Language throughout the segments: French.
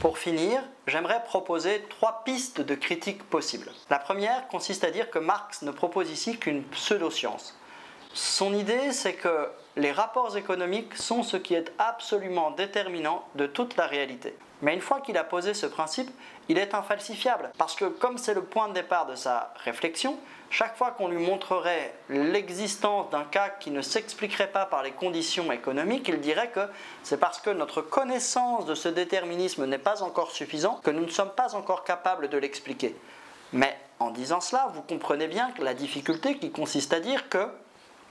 Pour finir, j'aimerais proposer 3 pistes de critique possibles. La première consiste à dire que Marx ne propose ici qu'une pseudo-science. Son idée, c'est que les rapports économiques sont ce qui est absolument déterminant de toute la réalité. Mais une fois qu'il a posé ce principe, il est infalsifiable, parce que comme c'est le point de départ de sa réflexion, chaque fois qu'on lui montrerait l'existence d'un cas qui ne s'expliquerait pas par les conditions économiques, il dirait que c'est parce que notre connaissance de ce déterminisme n'est pas encore suffisante que nous ne sommes pas encore capables de l'expliquer. Mais en disant cela, vous comprenez bien que la difficulté qui consiste à dire que,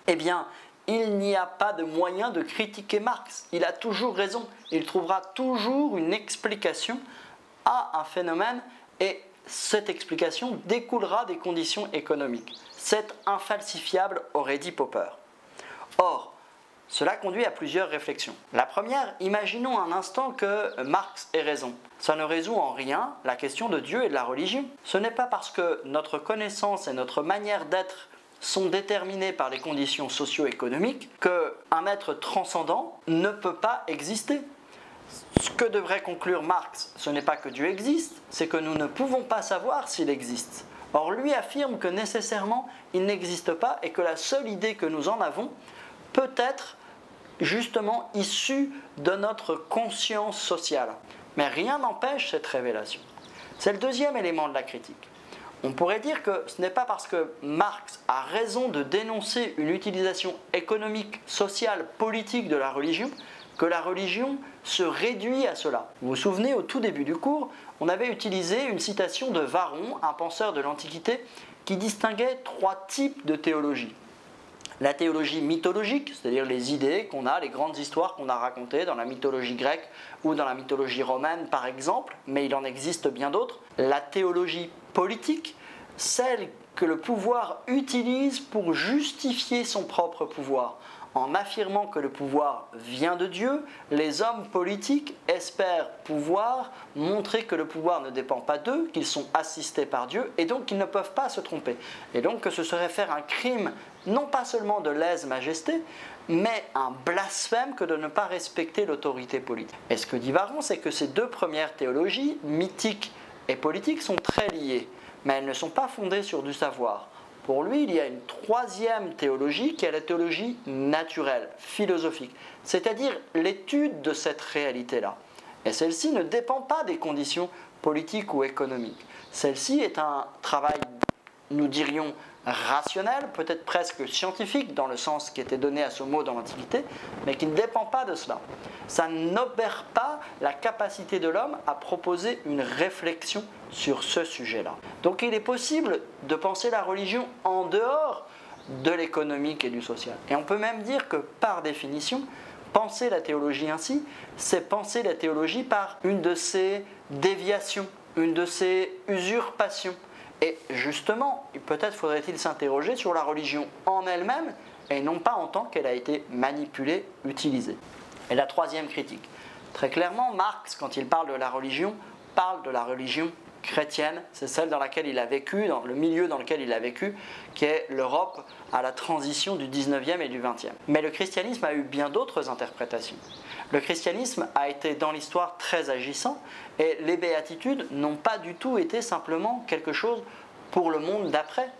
eh bien, il n'y a pas de moyen de critiquer Marx. Il a toujours raison. Il trouvera toujours une explication à un phénomène et cette explication découlera des conditions économiques. C'est infalsifiable, aurait dit Popper. Or, cela conduit à plusieurs réflexions. La première, imaginons un instant que Marx ait raison. Ça ne résout en rien la question de Dieu et de la religion. Ce n'est pas parce que notre connaissance et notre manière d'être sont déterminés par les conditions socio-économiques qu'un être transcendant ne peut pas exister. Ce que devrait conclure Marx, ce n'est pas que Dieu existe, c'est que nous ne pouvons pas savoir s'il existe. Or, lui affirme que nécessairement il n'existe pas et que la seule idée que nous en avons peut être justement issue de notre conscience sociale. Mais rien n'empêche cette révélation. C'est le deuxième élément de la critique. On pourrait dire que ce n'est pas parce que Marx a raison de dénoncer une utilisation économique, sociale, politique de la religion que la religion se réduit à cela. Vous vous souvenez, au tout début du cours, on avait utilisé une citation de Varron, un penseur de l'Antiquité, qui distinguait 3 types de théologie. La théologie mythologique, c'est-à-dire les idées qu'on a, les grandes histoires qu'on a racontées dans la mythologie grecque ou dans la mythologie romaine par exemple, mais il en existe bien d'autres. La théologie politique, celle que le pouvoir utilise pour justifier son propre pouvoir. En affirmant que le pouvoir vient de Dieu, les hommes politiques espèrent pouvoir montrer que le pouvoir ne dépend pas d'eux, qu'ils sont assistés par Dieu et donc qu'ils ne peuvent pas se tromper. Et donc que ce serait faire un crime non pas seulement de lèse-majesté, mais un blasphème que de ne pas respecter l'autorité politique. Et ce que dit Varron, c'est que ces 2 premières théologies, mythiques et politiques, sont très liées, mais elles ne sont pas fondées sur du savoir. Pour lui, il y a une 3e théologie qui est la théologie naturelle, philosophique, c'est-à-dire l'étude de cette réalité-là. Et celle-ci ne dépend pas des conditions politiques ou économiques. Celle-ci est un travail, nous dirions, rationnel, peut-être presque scientifique dans le sens qui était donné à ce mot dans l'Antiquité, mais qui ne dépend pas de cela. Ça n'opère pas la capacité de l'homme à proposer une réflexion sur ce sujet-là. Donc il est possible de penser la religion en dehors de l'économique et du social. Et on peut même dire que par définition, penser la théologie ainsi, c'est penser la théologie par une de ses déviations, une de ses usurpations. Et justement, peut-être faudrait-il s'interroger sur la religion en elle-même et non pas en tant qu'elle a été manipulée, utilisée. Et la 3e critique. Très clairement, Marx, quand il parle de la religion chrétienne, c'est celle dans laquelle il a vécu, dans le milieu dans lequel il a vécu, qui est l'Europe à la transition du 19e et du 20e. Mais le christianisme a eu bien d'autres interprétations. Le christianisme a été dans l'histoire très agissant et les béatitudes n'ont pas du tout été simplement quelque chose pour le monde d'après.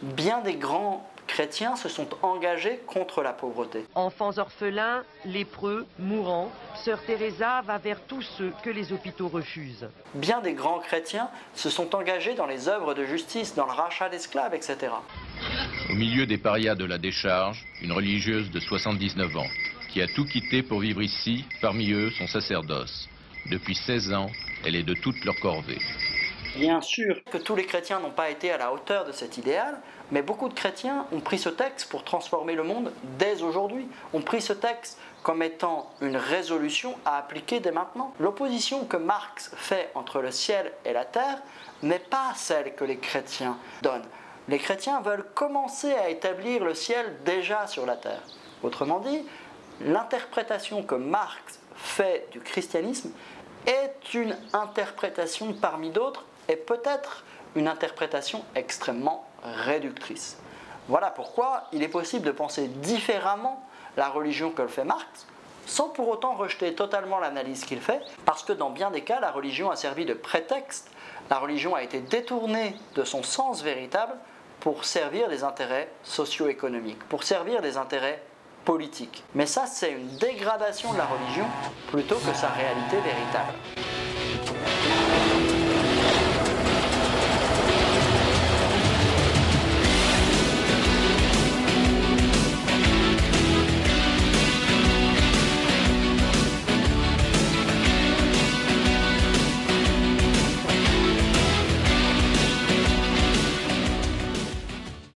Bien des grands chrétiens se sont engagés contre la pauvreté. Enfants orphelins, lépreux, mourants, Sœur Teresa va vers tous ceux que les hôpitaux refusent. Bien des grands chrétiens se sont engagés dans les œuvres de justice, dans le rachat d'esclaves, etc. Au milieu des parias de la décharge, une religieuse de 79 ans, qui a tout quitté pour vivre ici, parmi eux son sacerdoce. Depuis 16 ans, elle est de toute leur corvée. Bien sûr que tous les chrétiens n'ont pas été à la hauteur de cet idéal, mais beaucoup de chrétiens ont pris ce texte pour transformer le monde dès aujourd'hui, ont pris ce texte comme étant une résolution à appliquer dès maintenant. L'opposition que Marx fait entre le ciel et la terre n'est pas celle que les chrétiens donnent. Les chrétiens veulent commencer à établir le ciel déjà sur la terre. Autrement dit, l'interprétation que Marx fait du christianisme est une interprétation parmi d'autres et peut-être une interprétation extrêmement réductrice. Voilà pourquoi il est possible de penser différemment la religion que le fait Marx, sans pour autant rejeter totalement l'analyse qu'il fait, parce que dans bien des cas, la religion a servi de prétexte, la religion a été détournée de son sens véritable pour servir des intérêts socio-économiques, pour servir des intérêts politiques. Mais ça, c'est une dégradation de la religion plutôt que sa réalité véritable.